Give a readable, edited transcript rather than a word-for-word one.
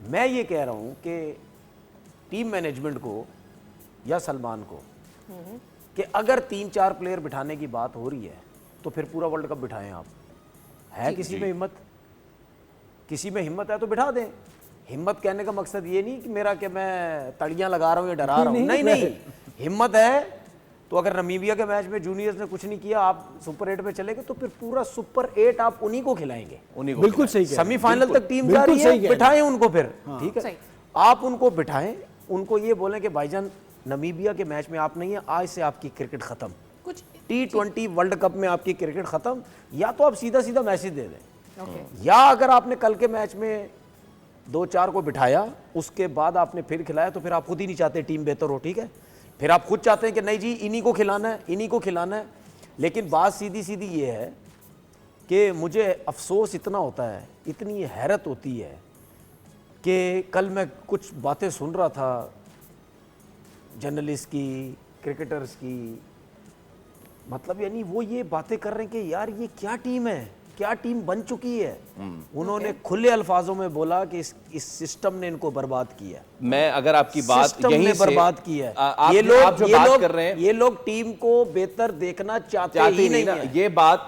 मैं ये कह रहा हूं कि टीम मैनेजमेंट को या सलमान को कि अगर 3-4 प्लेयर बिठाने की बात हो रही है तो फिर पूरा वर्ल्ड कप बिठाएं आप। है किसी में हिम्मत? किसी में हिम्मत है तो बिठा दें। हिम्मत कहने का मकसद ये नहीं कि मेरा कि मैं तड़ियां लगा रहा हूं या डरा रहा हूं, नहीं नहीं, हिम्मत है तो अगर नमीबिया के मैच में जूनियर्स ने कुछ नहीं किया, आप सुपर 8 में चले गए तो फिर पूरा सुपर 8 आप उन्हीं को खिलाएंगे। उन्हीं को बिल्कुल सही, सेमीफाइनल तक टीम जा रही है, बिठाएं उनको फिर। ठीक है, आप उनको बिठाएं, उनको ये बोलें कि भाईजान नमीबिया के मैच में आप नहीं है, आज से आपकी क्रिकेट खत्म, कुछ T20 वर्ल्ड कप में आपकी क्रिकेट खत्म। या तो आप सीधा सीधा मैसेज दे दें, या अगर आपने कल के मैच में 2-4 को बिठाया उसके बाद आपने फिर खिलाया तो फिर आप खुद ही नहीं चाहते टीम बेहतर हो। ठीक है, फिर आप खुद चाहते हैं कि नहीं जी इन्हीं को खिलाना है, इन्हीं को खिलाना है। लेकिन बात सीधी सीधी ये है कि मुझे अफसोस इतना होता है, इतनी हैरत होती है कि कल मैं कुछ बातें सुन रहा था जर्नलिस्ट की, क्रिकेटर्स की, मतलब यानी वो ये बातें कर रहे हैं कि यार ये क्या टीम है, क्या टीम बन चुकी है। उन्होंने खुले अल्फाजों में बोला कि इस सिस्टम ने इनको बर्बाद किया। मैं अगर आपकी बात यहीं से बर्बाद किया है, आप जो बात कर रहे हैं, ये लोग टीम को बेहतर देखना चाहते ही नहीं है। ये बात